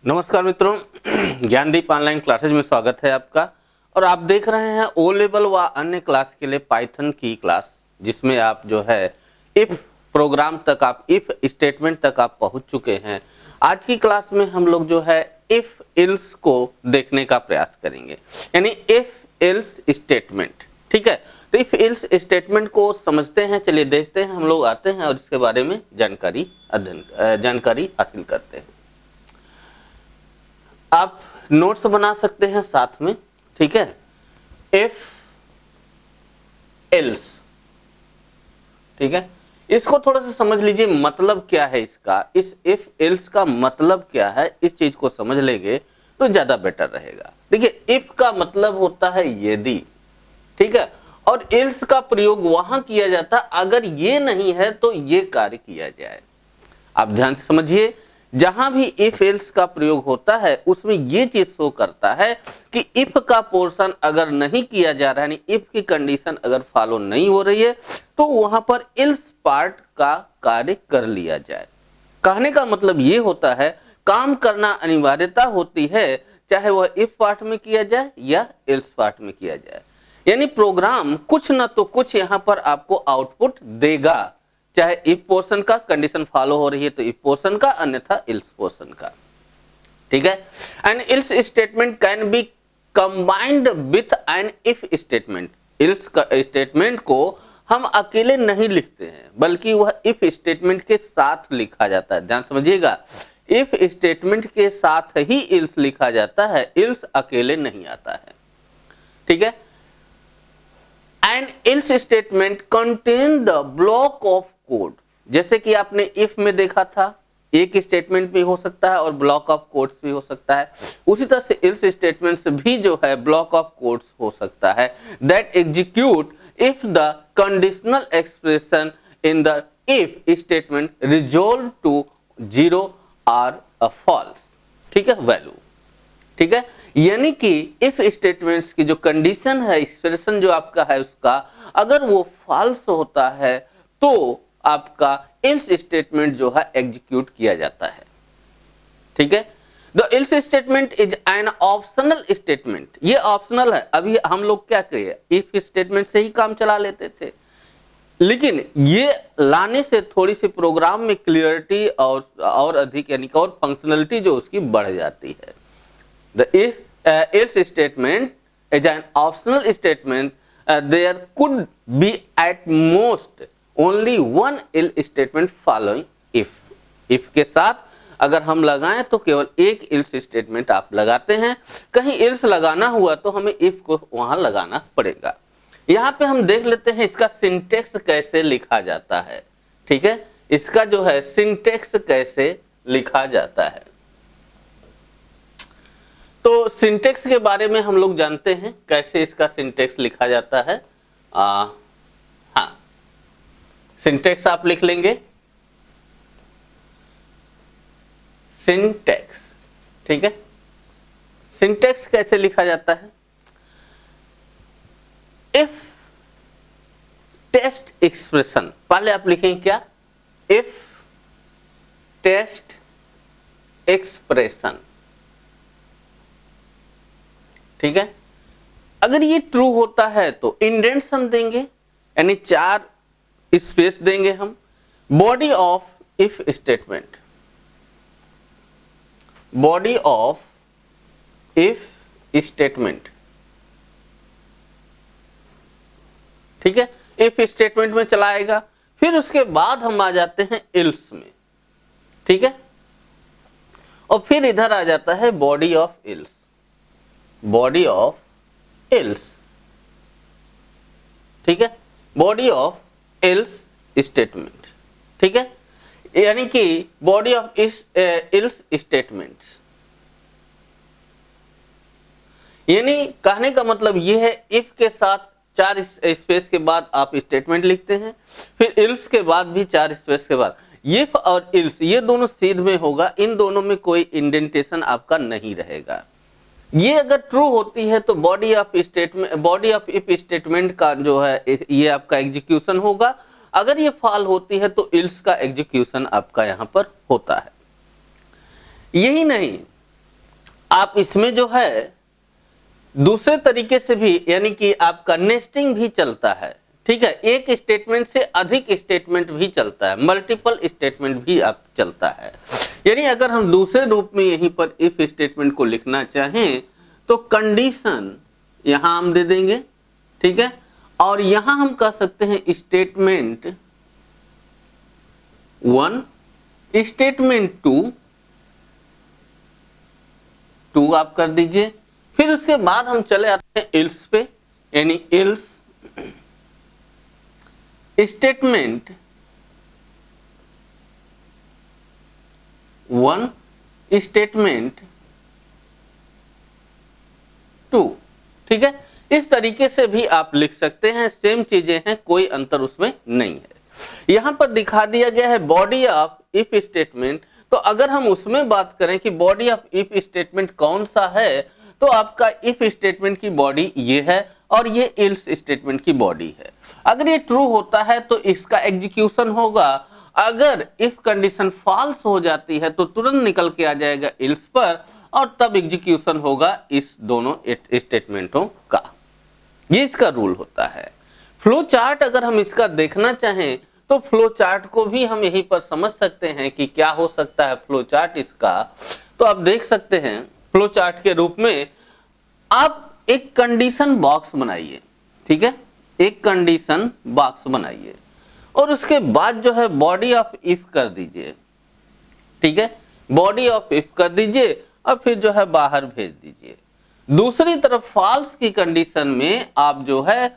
नमस्कार मित्रों, Gyandeep online classes में स्वागत है आपका। और आप देख रहे हैं ओ लेवल व अन्य क्लास के लिए पाइथन की क्लास, जिसमें आप जो है इफ प्रोग्राम तक, आप इफ स्टेटमेंट तक आप पहुंच चुके हैं। आज की क्लास में हम लोग जो है इफ इल्स को देखने का प्रयास करेंगे, यानी इफ इल्स स्टेटमेंट। ठीक है, तो इफ इल्स स्टेटमेंट को समझते हैं। चलिए देखते हैं, हम लोग आते हैं और इसके बारे में जानकारी हासिल करते हैं। आप नोट्स बना सकते हैं साथ में, ठीक है। इफ एल्स, ठीक है, इसको थोड़ा सा समझ लीजिए, मतलब क्या है इसका। इस इफ एल्स का मतलब क्या है, इस चीज को समझ लेंगे तो ज्यादा बेटर रहेगा। देखिए, इफ का मतलब होता है यदि, ठीक है, और एल्स का प्रयोग वहां किया जाता है अगर ये नहीं है तो ये कार्य किया जाए। आप ध्यान से समझिए, जहां भी इफ एल्स का प्रयोग होता है उसमें यह चीज शो करता है कि इफ का पोर्शन अगर नहीं किया जा रहा है, यानी इफ की कंडीशन अगर फॉलो नहीं हो रही है तो वहां पर एल्स पार्ट का कार्य कर लिया जाए। कहने का मतलब यह होता है, काम करना अनिवार्यता होती है, चाहे वह इफ पार्ट में किया जाए या एल्स पार्ट में किया जाए। यानी प्रोग्राम कुछ ना तो कुछ यहां पर आपको आउटपुट देगा, चाहे इफ पोर्शन का कंडीशन फॉलो हो रही है तो इफ पोर्शन का, अन्यथा इल्स पोर्शन का। ठीक है, and ills statement can be combined with an if statement. Ills का स्टेटमेंट को हम अकेले नहीं लिखते हैं, बल्कि वह इफ स्टेटमेंट के साथ लिखा जाता है। ध्यान समझिएगा, इफ स्टेटमेंट के साथ ही इल्स लिखा जाता है, इल्स अकेले नहीं आता है। ठीक है, and ills statement contain the block of code. जैसे कि आपने इफ में देखा था, एक स्टेटमेंट भी हो सकता है और ब्लॉक ऑफ कोड्स भी हो सकता है, उसी तरह से इल्स स्टेटमेंट्स भी जो है ब्लॉक ऑफ कोड्स हो सकता है, that execute if the conditional expression in the if statement resolve to 0 और अ फॉल्स, ठीक है, वैल्यू। ठीक है, यानी कि इफ स्टेटमेंट्स की जो कंडीशन है, एक्सप्रेशन जो आपका है उसका, अगर वो फॉल्स होता है तो आपका इल्स स्टेटमेंट जो है एग्जीक्यूट किया जाता है। ठीक है, the ills statement is an optional statement. ये ऑप्शनल है। अभी हम लोग क्या करिए, इफ स्टेटमेंट से ही काम चला लेते थे, लेकिन ये लाने से थोड़ी सी प्रोग्राम में क्लियरिटी और अधिक, यानी कि और फंक्शनलिटी जो उसकी बढ़ जाती है। The else statement is an optional statement. There could be at most only one else statement following if. If के साथ अगर हम लगाएं तो केवल एक else statement आप लगाते हैं। कहीं else लगाना हुआ तो हमें if को वहां लगाना पड़ेगा। यहाँ पे हम देख लेते हैं इसका सिंटेक्स कैसे लिखा जाता है। ठीक है, इसका जो है सिंटेक्स कैसे लिखा जाता है। तो सिंटेक्स के बारे में हम लोग जानते हैं, कैसे इसका सिंटेक्स लिखा जाता है। हाँ, सिंटेक्स आप लिख लेंगे, सिंटेक्स। ठीक है, सिंटेक्स कैसे लिखा जाता है। इफ टेस्ट एक्सप्रेशन, पहले आप लिखेंगे क्या, इफ टेस्ट एक्सप्रेशन। ठीक है, अगर ये ट्रू होता है तो इंडेंशन देंगे, यानी 4 स्पेस देंगे हम। Body of if statement, body of if statement. ठीक है, इफ स्टेटमेंट में चलाएगा, फिर उसके बाद हम आ जाते हैं इल्स में। ठीक है, और फिर इधर आ जाता है body of ills, body of ills. ठीक है, बॉडी ऑफ इल्स स्टेटमेंट। ठीक है, यानी कि बॉडी ऑफ इल्स स्टेटमेंट, यानी कहने का मतलब यह है, इफ के साथ 4 स्पेस के बाद आप स्टेटमेंट लिखते हैं, फिर इल्स के बाद भी 4 स्पेस के बाद। इफ और इल्स ये दोनों सीध में होगा, इन दोनों में कोई इंडेंटेशन आपका नहीं रहेगा। ये अगर ट्रू होती है तो body of statement, body of if statement का जो है ये आपका एग्जीक्यूशन होगा। अगर ये फॉल होती है तो इल्स का एग्जीक्यूशन आपका यहां पर होता है। यही नहीं, आप इसमें जो है दूसरे तरीके से भी, यानी कि आपका नेस्टिंग भी चलता है, ठीक है, एक स्टेटमेंट से अधिक स्टेटमेंट भी चलता है, मल्टीपल स्टेटमेंट भी आप चलता है। यानी अगर हम दूसरे रूप में यहीं पर इफ स्टेटमेंट को लिखना चाहें तो कंडीशन यहां हम दे देंगे, ठीक है, और यहां हम कह सकते हैं स्टेटमेंट 1, स्टेटमेंट 2 आप कर दीजिए। फिर उसके बाद हम चले आते हैं इल्स पे, यानी इल्स स्टेटमेंट 1, स्टेटमेंट 2, ठीक है। इस तरीके से भी आप लिख सकते हैं, सेम चीजें हैं, कोई अंतर उसमें नहीं है। यहां पर दिखा दिया गया है बॉडी ऑफ इफ स्टेटमेंट। तो अगर हम उसमें बात करें कि बॉडी ऑफ इफ स्टेटमेंट कौन सा है, तो आपका इफ स्टेटमेंट की बॉडी ये है और ये इल्स स्टेटमेंट की बॉडी है। अगर ये ट्रू होता है तो इसका एग्जीक्यूशन होगा, अगर इफ कंडीशन फॉल्स हो जाती है तो तुरंत निकल के आ जाएगा इल्स पर और तब एग्जीक्यूशन होगा इस दोनों स्टेटमेंटों का। ये इसका रूल होता है। फ्लो चार्ट अगर हम इसका देखना चाहें तो फ्लो चार्ट को भी हम यहीं पर समझ सकते हैं कि क्या हो सकता है फ्लो चार्ट इसका। तो आप देख सकते हैं फ्लो चार्ट के रूप में आप एक कंडीशन बॉक्स बनाइए, ठीक है, एक कंडीशन बॉक्स बनाइए और उसके बाद जो है बॉडी ऑफ इफ कर दीजिए, ठीक है, बॉडी ऑफ इफ कर दीजिए और फिर जो है बाहर भेज दीजिए। दूसरी तरफ फॉल्स की कंडीशन में आप जो है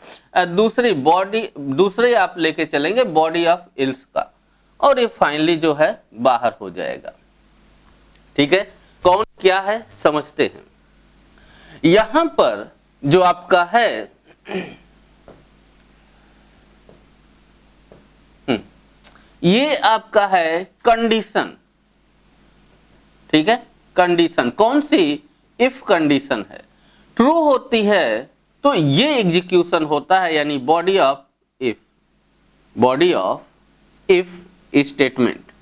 दूसरे आप लेके चलेंगे बॉडी ऑफ इल्स का और ये फाइनली जो है बाहर हो जाएगा, ठीक है। कौन क्या है समझते हैं। यहां पर जो आपका है ये आपका है कंडीशन, ठीक है, कंडीशन कौन सी, इफ कंडीशन है, ट्रू होती है तो ये एग्जीक्यूशन होता है, यानी बॉडी ऑफ इफ स्टेटमेंट,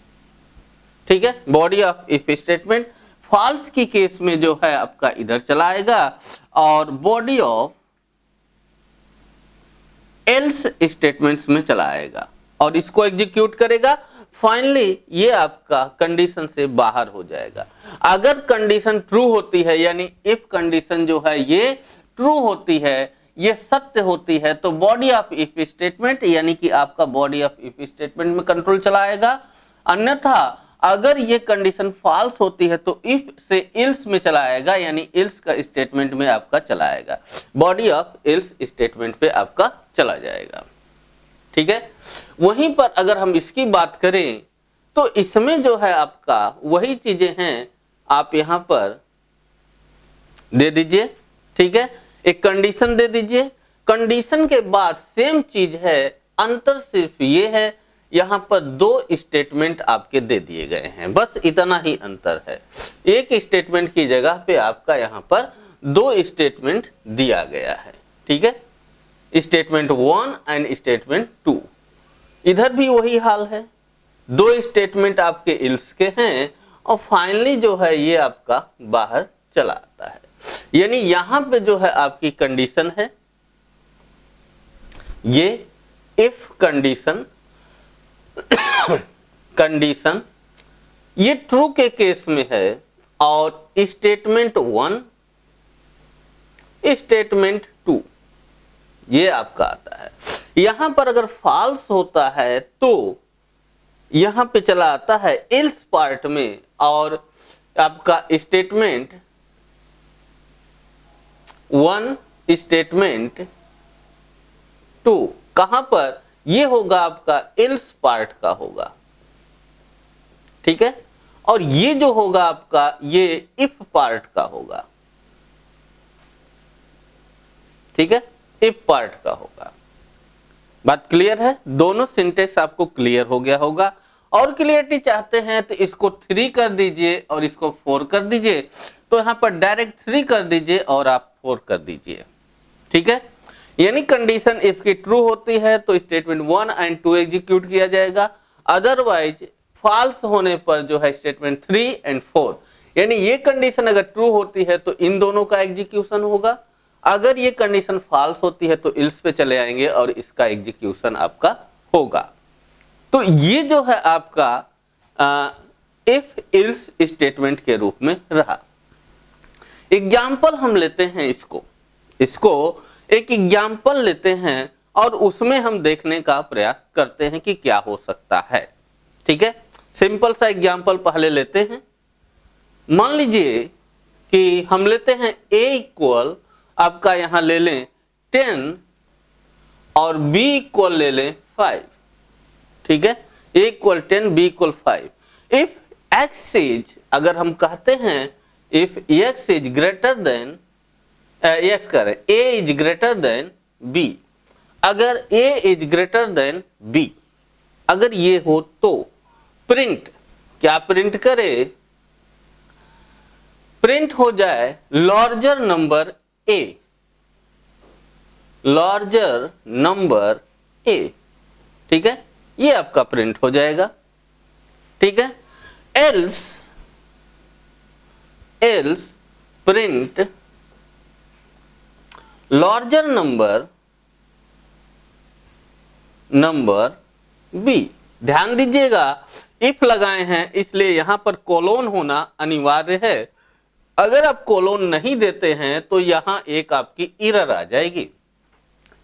ठीक है, body of if statement. False की केस में जो है आपका इधर चला आएगा और बॉडी ऑफ एल्स स्टेटमेंट्स में चला आएगा और इसको एग्जीक्यूट करेगा। फाइनली ये आपका कंडीशन से बाहर हो जाएगा। अगर कंडीशन ट्रू होती है, यानी इफ कंडीशन जो है ये ट्रू होती है, ये सत्य होती है, तो बॉडी ऑफ इफ स्टेटमेंट यानी कि आपका बॉडी ऑफ इफ स्टेटमेंट में कंट्रोल चला आएगा। अन्यथा अगर ये कंडीशन फॉल्स होती है तो इफ से इल्स में चला आएगा, यानी इल्स का स्टेटमेंट में आपका चला आएगा, बॉडी ऑफ इल्स स्टेटमेंट पे आपका चला जाएगा, ठीक है। वहीं पर अगर हम इसकी बात करें तो इसमें जो है आपका वही चीजें हैं, आप यहां पर दे दीजिए, ठीक है, एक कंडीशन दे दीजिए। कंडीशन के बाद सेम चीज है, अंतर सिर्फ ये है यहां पर दो स्टेटमेंट आपके दे दिए गए हैं, बस इतना ही अंतर है। एक स्टेटमेंट की जगह पे आपका यहां पर दो स्टेटमेंट दिया गया है, ठीक है, स्टेटमेंट 1 एंड स्टेटमेंट 2। इधर भी वही हाल है, दो स्टेटमेंट आपके इल्स के हैं और फाइनली जो है ये आपका बाहर चला आता है। यानी यहां पे जो है आपकी कंडीशन है ये इफ कंडीशन कंडीशन ये ट्रू के केस में है और स्टेटमेंट 1 स्टेटमेंट 2 ये आपका आता है। यहां पर अगर फॉल्स होता है तो यहां पे चला आता है इल्स पार्ट में और आपका स्टेटमेंट 1 स्टेटमेंट 2 कहां पर, ये होगा आपका इल्स पार्ट का होगा, ठीक है, और ये जो होगा आपका ये इफ पार्ट का होगा, ठीक है, इफ पार्ट का होगा। बात क्लियर है, दोनों सिंटेक्स आपको क्लियर हो गया होगा। और क्लियरिटी चाहते हैं तो इसको 3 कर दीजिए और इसको 4 कर दीजिए, तो यहां पर डायरेक्ट 3 कर दीजिए और आप 4 कर दीजिए, ठीक है। यानी कंडीशन इफ की ट्रू होती है तो स्टेटमेंट 1 एंड 2 एग्जीक्यूट किया जाएगा, अदरवाइज फॉल्स होने पर जो है स्टेटमेंट 3 एंड 4 यानी ये कंडीशन अगर ट्रू होती है तो इन दोनों का एग्जीक्यूशन होगा, अगर ये कंडीशन फॉल्स होती है तो इल्स पे चले आएंगे और इसका एग्जीक्यूशन आपका होगा। तो ये जो है आपका इफ इल्स स्टेटमेंट के रूप में रहा। एग्जाम्पल हम लेते हैं, इसको एक एग्जाम्पल लेते हैं और उसमें हम देखने का प्रयास करते हैं कि क्या हो सकता है। ठीक है, सिंपल सा एग्जाम्पल पहले लेते हैं। मान लीजिए कि हम लेते हैं a इक्वल आपका यहां ले लें 10 और b इक्वल ले लें 5। ठीक है, a equal 10 b equal 5। If x is, अगर हम कहते हैं if x is greater than x करें a is greater than b, अगर a is greater than b, अगर ये हो तो प्रिंट, क्या प्रिंट करे, प्रिंट हो जाए larger number a, larger number a। ठीक है, ये आपका प्रिंट हो जाएगा। ठीक है, else print larger number b। ध्यान दीजिएगा इफ लगाए हैं इसलिए यहां पर कोलोन होना अनिवार्य है। अगर आप कोलोन नहीं देते हैं तो यहां एक आपकी एरर आ जाएगी।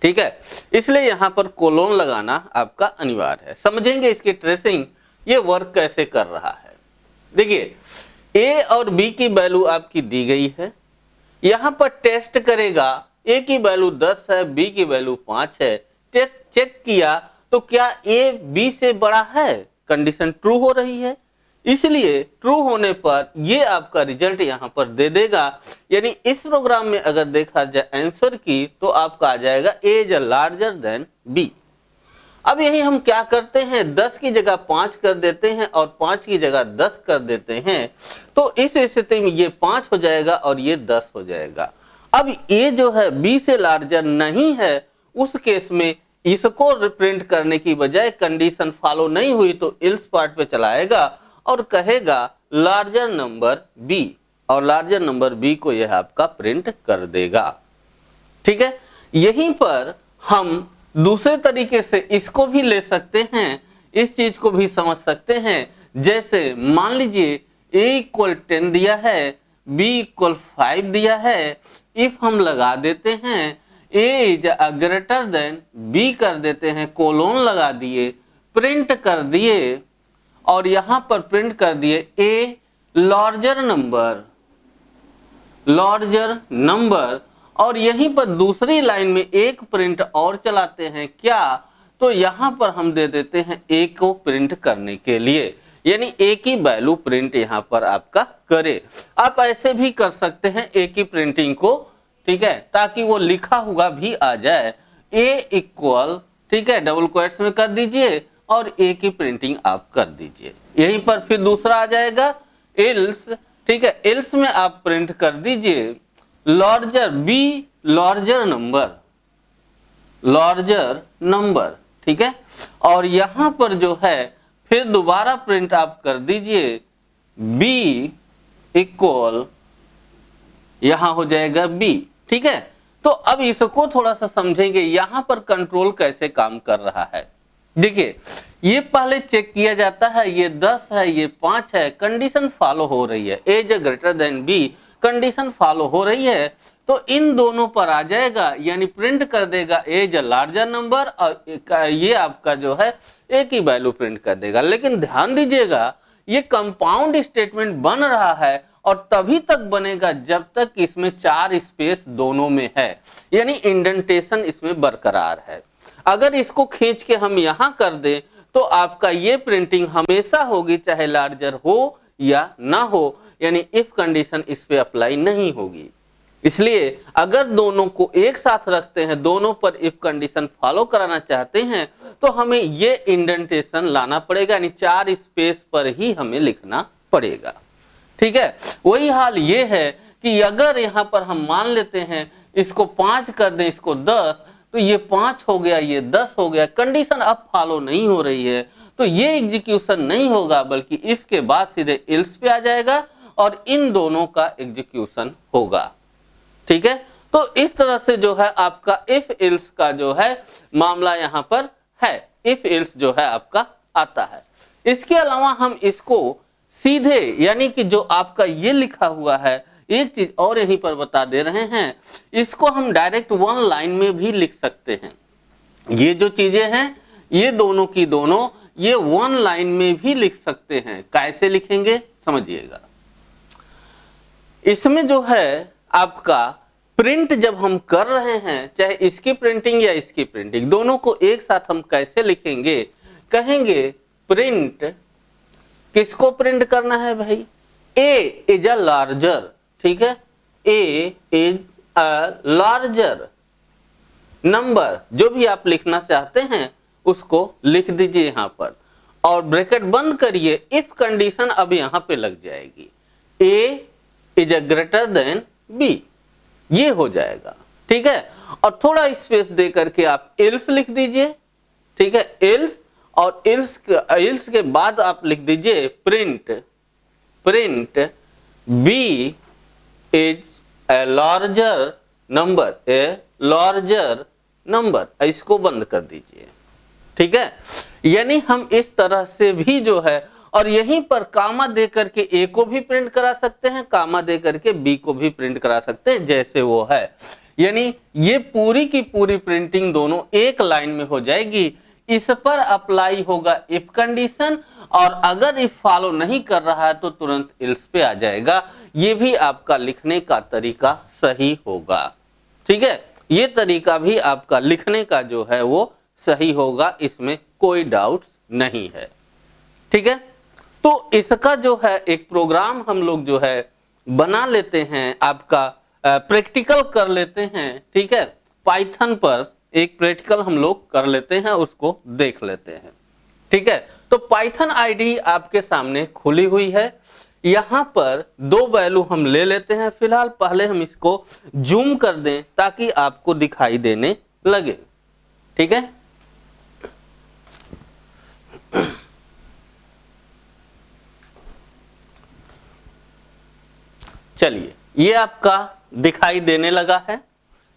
ठीक है, इसलिए यहां पर कोलोन लगाना आपका अनिवार्य है। समझेंगे इसकी ट्रेसिंग, ये वर्क कैसे कर रहा है। देखिए a और b की वैल्यू आपकी दी गई है, यहां पर टेस्ट करेगा, a की वैल्यू 10 है, b की वैल्यू 5 है। चेक किया तो क्या a b से बड़ा है, कंडीशन ट्रू हो रही है, इसलिए ट्रू होने पर ये आपका रिजल्ट यहां पर दे देगा। यानी इस प्रोग्राम में अगर देखा जाए आंसर की तो आपका आ जाएगा a is larger than b। अब यही हम क्या करते हैं, 10 की जगह 5 कर देते हैं और 5 की जगह 10 कर देते हैं, तो इस स्थिति में ये 5 हो जाएगा और ये 10 हो जाएगा। अब a जो है b से लार्जर नहीं है, उस केस में इसको प्रिंट करने की बजाय कंडीशन फॉलो नहीं हुई तो इल्स पार्ट पे चलाएगा और कहेगा लार्जर नंबर b, और लार्जर नंबर b को यह आपका प्रिंट कर देगा। ठीक है, यहीं पर हम दूसरे तरीके से इसको भी ले सकते हैं, इस चीज को भी समझ सकते हैं। जैसे मान लीजिए a इक्वल 10 दिया है, b इक्वल 5 दिया है, इफ हम लगा देते हैं a is greater than b कर देते हैं, कोलोन लगा दिए, प्रिंट कर दिए और यहां पर प्रिंट कर दिए a लार्जर नंबर, और यहीं पर दूसरी लाइन में एक प्रिंट और चलाते हैं। क्या, तो यहां पर हम दे देते हैं a को प्रिंट करने के लिए, यानी a की वैल्यू प्रिंट यहां पर आपका करे। आप ऐसे भी कर सकते हैं a की प्रिंटिंग को, ठीक है, ताकि वो लिखा हुआ भी आ जाए a इक्वल, ठीक है, डबल क्वोट्स में कर दीजिए और a की प्रिंटिंग आप कर दीजिए। यहीं पर फिर दूसरा आ जाएगा एल्स, ठीक है, एल्स में आप प्रिंट कर दीजिए लार्जर b लार्जर नंबर, ठीक है, और यहां पर जो है फिर दोबारा प्रिंट आप कर दीजिए b इक्वल, यहां हो जाएगा b। ठीक है, तो अब इसको थोड़ा सा समझेंगे यहां पर कंट्रोल कैसे काम कर रहा है। देखिए ये पहले चेक किया जाता है, ये 10 है, ये 5 है, कंडीशन फॉलो हो रही है, a is greater than b, condition follow हो रही है, तो इन दोनों पर आ जाएगा, यानी प्रिंट कर देगा a इज लार्जर नंबर और ये आपका जो है a की वैल्यू प्रिंट कर देगा। लेकिन ध्यान दीजिएगा ये कंपाउंड स्टेटमेंट बन रहा है और तभी तक बनेगा जब तक इसमें 4 स्पेस दोनों में है, यानी इंडेंटेशन इसमें बरकरार है। अगर इसको खींच के हम यहां कर दें तो आपका ये प्रिंटिंग हमेशा होगी, चाहे लार्जर हो या ना हो, यानी इफ कंडीशन इस पे अप्लाई नहीं होगी। इसलिए अगर दोनों को एक साथ रखते हैं, दोनों पर इफ कंडीशन फॉलो कराना चाहते हैं तो हमें ये इंडेंटेशन लाना पड़ेगा, यानी 4 स्पेस पर ही हमें लिखना पड़ेगा। ठीक है, वही हाल ये है कि अगर यहाँ पर हम मान लेते हैं इसको 5 कर दें, इसको 10, तो ये 5 हो गया, ये 10 हो गया, कंडीशन अब फॉलो नहीं हो रही है, तो ये एग्जीक्यूशन नहीं होगा, बल्कि इफ के बाद सीधे एल्स पे आ जाएगा और इन दोनों का एग्जीक्यूशन होगा। ठीक है, तो इस तरह से जो है आपका इफ एल्स का जो है मामला यहां पर है, इफ एल्स जो है आपका आता है। इसके अलावा हम इसको सीधे यानी कि जो आपका ये लिखा हुआ है, एक चीज और यहीं पर बता दे रहे हैं, इसको हम डायरेक्ट वन लाइन में भी लिख सकते हैं। ये जो चीजें हैं ये दोनों की दोनों ये वन लाइन में भी लिख सकते हैं। कैसे लिखेंगे समझिएगा। इसमें जो है आपका प्रिंट जब हम कर रहे हैं, चाहे इसकी प्रिंटिंग या इसकी प्रिंटिंग, दोनों को एक साथ हम कैसे लिखेंगे, कहेंगे प्रिंट, किसको प्रिंट करना है भाई, ए इज अ लार्जर। ठीक है, ए इज अ लार्जर नंबर, जो भी आप लिखना चाहते हैं उसको लिख दीजिए यहां पर और ब्रैकेट बंद करिए। इफ कंडीशन अब यहां पे लग जाएगी, A is a greater than B, ये हो जाएगा। ठीक है, और थोड़ा स्पेस दे करके आप एल्स लिख दीजिए। ठीक है, एल्स, और एल्स के बाद आप लिख दीजिए print B is a larger number, a larger number, इसको बंद कर दीजिए। ठीक है, यानी हम इस तरह से भी जो है, और यहीं पर कामा दे करके ए को भी प्रिंट करा सकते हैं, कामा दे करके बी को भी प्रिंट करा सकते हैं, जैसे वो है। यानी ये पूरी की पूरी प्रिंटिंग दोनों एक लाइन में हो जाएगी। इस पर अप्लाई होगा इफ कंडीशन, और अगर इफ फॉलो नहीं कर रहा है तो तुरंत एल्स पे आ जाएगा। ये भी आपका लिखने का तरीका सही होगा। ठीक है, ये तरीका भी आपका लिखने का जो है वो सही होगा, इसमें कोई डाउट नहीं है। ठीक है, तो इसका जो है एक प्रोग्राम हम लोग जो है बना लेते हैं, आपका प्रैक्टिकल कर लेते हैं। ठीक है, पाइथन पर एक प्रैक्टिकल हम लोग कर लेते हैं, उसको देख लेते हैं। ठीक है, तो पाइथन आईडी आपके सामने खुली हुई है। यहां पर दो वैल्यू हम ले लेते हैं। फिलहाल पहले हम इसको जूम कर दें ताकि आपको दिखाई देने लगे। ठीक है, चलिए, ये आपका दिखाई देने लगा है।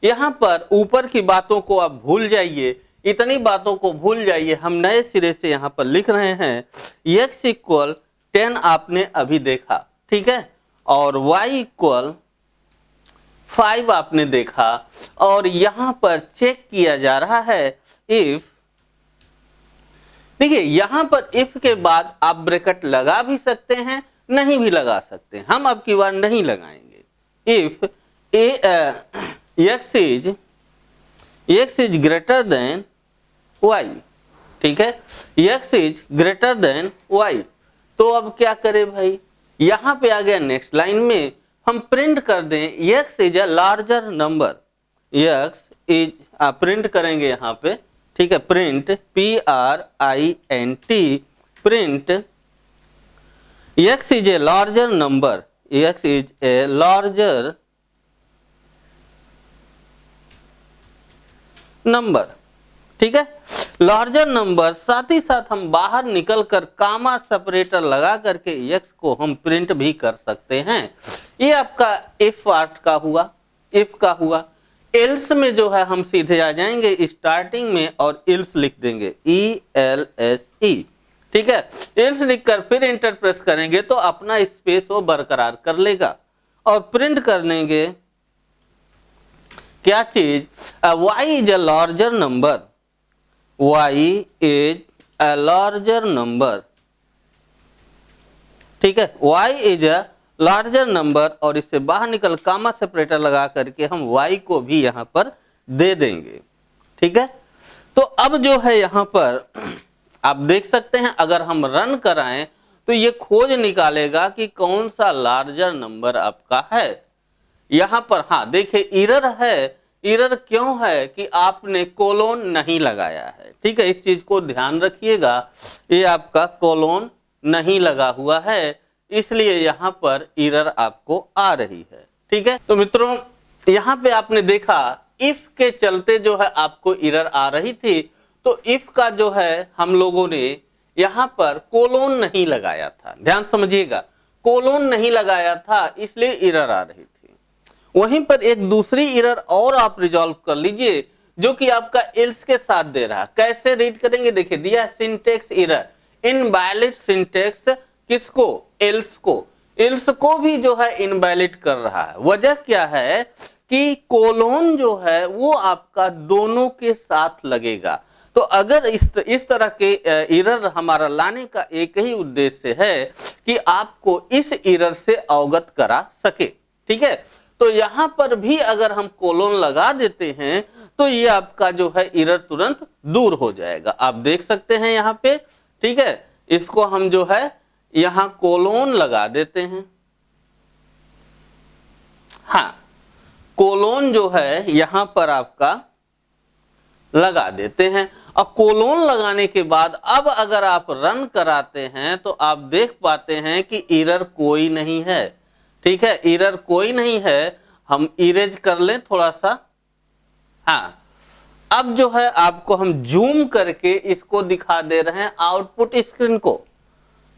यहां पर ऊपर की बातों को आप भूल जाइए, इतनी बातों को भूल जाइए। हम नए सिरे से यहां पर लिख रहे हैं x इक्वल 10 आपने अभी देखा। ठीक है, और y इक्वल 5 आपने देखा, और यहां पर चेक किया जा रहा है इफ। देखिए, यहां पर इफ के बाद आप ब्रैकेट लगा भी सकते हैं, नहीं भी लगा सकते हैं। हम अब की बार नहीं लगाएंगे। If x is greater than y। ठीक है, x is greater than y, तो अब क्या करें भाई, यहां पे आ गया नेक्स्ट लाइन में हम प्रिंट कर दें x is a larger number. x is print करेंगे यहां पे। ठीक है, print PRINT, print x is a larger number, x is a larger number. ठीक है, लार्जर नंबर, साथ ही साथ हम बाहर निकल कर कामा सेपरेटर लगा करके x को हम प्रिंट भी कर सकते हैं। ये आपका इफ पार्ट का हुआ, इफ का हुआ। एल्स में जो है हम सीधे आ जाएंगे स्टार्टिंग में और एल्स लिख देंगे ELSE। ठीक है, एल्स लिखकर फिर इंटर प्रेस करेंगे तो अपना स्पेस वो बरकरार कर लेगा और प्रिंट कर देंगे क्या चीज, y is a larger number, y is a larger number. ठीक है, y is a larger number, और इससे बाहर निकल कामा सेपरेटर लगा करके हम y को भी यहां पर दे देंगे। ठीक है, तो अब जो है यहां पर आप देख सकते हैं, अगर हम रन कराएं तो ये खोज निकालेगा कि कौन सा लार्जर नंबर आपका है। यहां पर हाँ देखिए एरर है। एरर क्यों है कि आपने कोलोन नहीं लगाया है। ठीक है, इस चीज को ध्यान रखिएगा, ये आपका कोलोन नहीं लगा हुआ है, इसलिए यहां पर एरर आपको आ रही है। ठीक है, तो मित्रों यहां पे आपने देखा इफ के चलते जो है आपको एरर आ रही थी, तो इफ का जो है हम लोगों ने यहां पर कोलोन नहीं लगाया था। ध्यान समझिएगा, कोलोन नहीं लगाया था इसलिए एरर आ रही थी। वहीं पर एक दूसरी एरर और आप रिजॉल्व कर लीजिए जो कि आपका एल्स के साथ दे रहा। कैसे रीड करेंगे, देखिए दिया सिंटेक्स एरर, इनवैलिड सिंटेक्स किसको, एल्स को, एल्स को भी जो है इनवैलिड कर रहा है। वजह क्या है कि कोलोन जो है वो आपका दोनों के साथ लगेगा। तो अगर इस तरह के एरर हमारा लाने का एक ही उद्देश्य है कि आपको इस एरर से अवगत करा सके, ठीक है। तो यहां पर भी अगर हम कोलोन लगा देते हैं तो ये आपका जो है एरर तुरंत दूर हो जाएगा। आप देख सकते हैं यहां पे, ठीक है। इसको हम जो है यहां कोलोन लगा देते हैं। हाँ, कोलोन जो है यहां पर आपका लगा देते हैं। अब कोलोन लगाने के बाद अब अगर आप रन कराते हैं तो आप देख पाते हैं कि एरर कोई नहीं है, ठीक है, एरर कोई नहीं है। हम इरेज कर लें थोड़ा सा। हाँ, अब जो है आपको हम जूम करके इसको दिखा दे रहे हैं आउटपुट स्क्रीन को।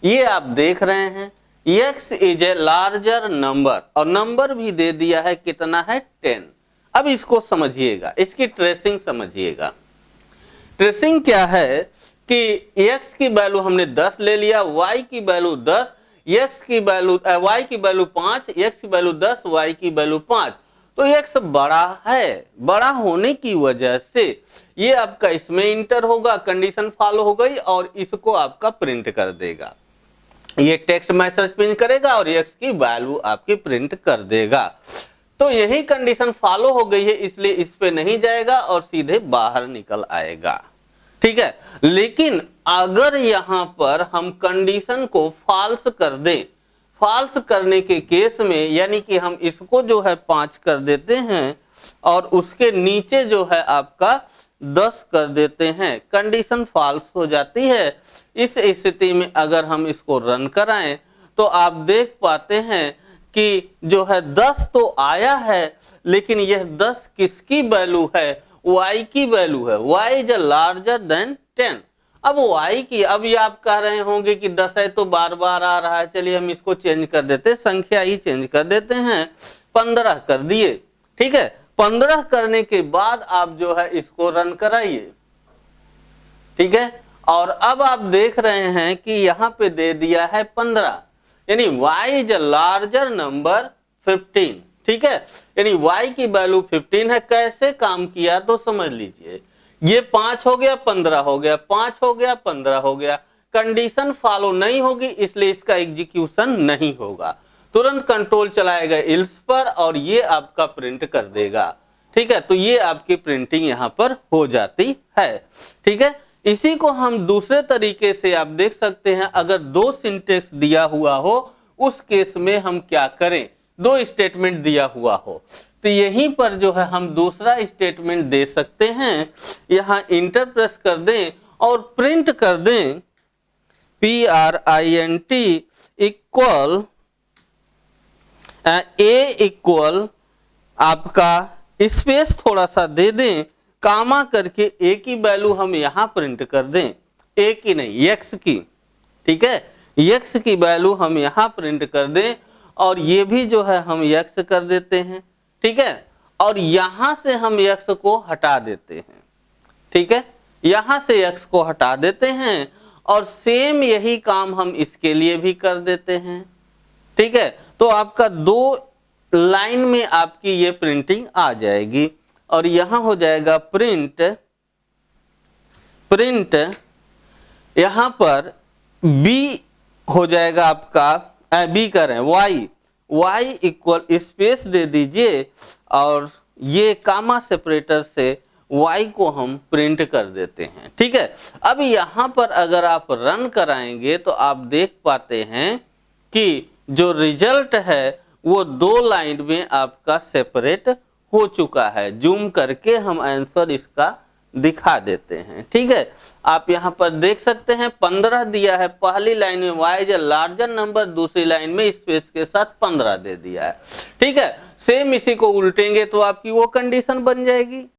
ये आप देख रहे हैं x is a larger number, और नंबर भी दे दिया है, कितना है 10। अब इसको समझिएगा, इसकी ट्रेसिंग समझिएगा। ट्रेसिंग क्या है कि x की वैल्यू हमने 10 ले लिया, y की वैल्यू 10, x की वैल्यू y की वैल्यू 5, x की वैल्यू 10, y की वैल्यू 5। तो x बड़ा है, बड़ा होने की वजह से ये आपका इसमें इंटर होगा, कंडीशन फॉलो हो गई और इसको आपका प्रिंट कर देगा। ये टेक्स्ट मैसेज प्रिंट करेगा और x की वैल्यू आपकी प्रिंट कर देगा। तो यही कंडीशन फॉलो हो गई है, इसलिए इस पे नहीं जाएगा और सीधे बाहर निकल आएगा, ठीक है। लेकिन अगर यहां पर हम कंडीशन को फॉल्स कर दें, फॉल्स करने के केस में यानी कि हम इसको जो है 5 कर देते हैं और उसके नीचे जो है आपका 10 कर देते हैं, कंडीशन फॉल्स हो जाती है। इस स्थिति में अगर हम इसको रन कराएं तो आप देख पाते हैं कि जो है 10 तो आया है, लेकिन यह 10 किसकी वैल्यू है, y की वैल्यू है। y is larger than 10। अब y की, अब ये आप कह रहे होंगे कि 10 है तो बार बार आ रहा है, चलिए हम इसको चेंज कर देते, संख्या ही चेंज कर देते हैं, 15 कर दिए, ठीक है। 15 करने के बाद आप जो है इसको रन कराइए, ठीक है। और अब आप देख रहे हैं कि यहां पे दे दिया है 15, यानी y इज लार्जर नंबर 15, ठीक है। यानी y की वैल्यू 15 है। कैसे काम किया तो समझ लीजिए, ये 5 हो गया, 15 हो गया, 5 हो गया, 15 हो गया, कंडीशन फॉलो नहीं होगी इसलिए इसका एग्जीक्यूशन नहीं होगा। तुरंत कंट्रोल चलाएगा इल्स पर और ये आपका प्रिंट कर देगा, ठीक है। तो ये आपकी प्रिंटिंग यहां पर हो जाती है, ठीक है। इसी को हम दूसरे तरीके से आप देख सकते हैं, अगर 2 सिंटेक्स दिया हुआ हो उस केस में हम क्या करें, 2 स्टेटमेंट दिया हुआ हो तो यहीं पर जो है हम दूसरा स्टेटमेंट दे सकते हैं। यहां इंटर प्रेस कर दें और प्रिंट कर दें print इक्वल a इक्वल आपका स्पेस थोड़ा सा दे दें, कामा करके a की वैल्यू हम यहां प्रिंट कर दें, a की नहीं x की, ठीक है। x की वैल्यू हम यहां प्रिंट कर दें और ये भी जो है हम x कर देते हैं, ठीक है। और यहां से हम x को हटा देते हैं, ठीक है, यहां से x को हटा देते हैं और सेम यही काम हम इसके लिए भी कर देते हैं, ठीक है। तो आपका 2 लाइन में आपकी ये प्रिंटिंग आ जाएगी और यहां हो जाएगा प्रिंट यहां पर b हो जाएगा आपका, b करें y इक्वल स्पेस दे दीजिए और ये कामा सेपरेटर से y को हम प्रिंट कर देते हैं, ठीक है। अब यहां पर अगर आप रन कराएंगे तो आप देख पाते हैं कि जो रिजल्ट है वो 2 लाइन में आपका सेपरेट हो चुका है। जूम करके हम आंसर इसका दिखा देते हैं, ठीक है। आप यहां पर देख सकते हैं 15 दिया है, पहली लाइन में y इज लार्जर नंबर, दूसरी लाइन में स्पेस के साथ 15 दे दिया है, ठीक है। सेम इसी को उल्टेंगे तो आपकी वो कंडीशन बन जाएगी।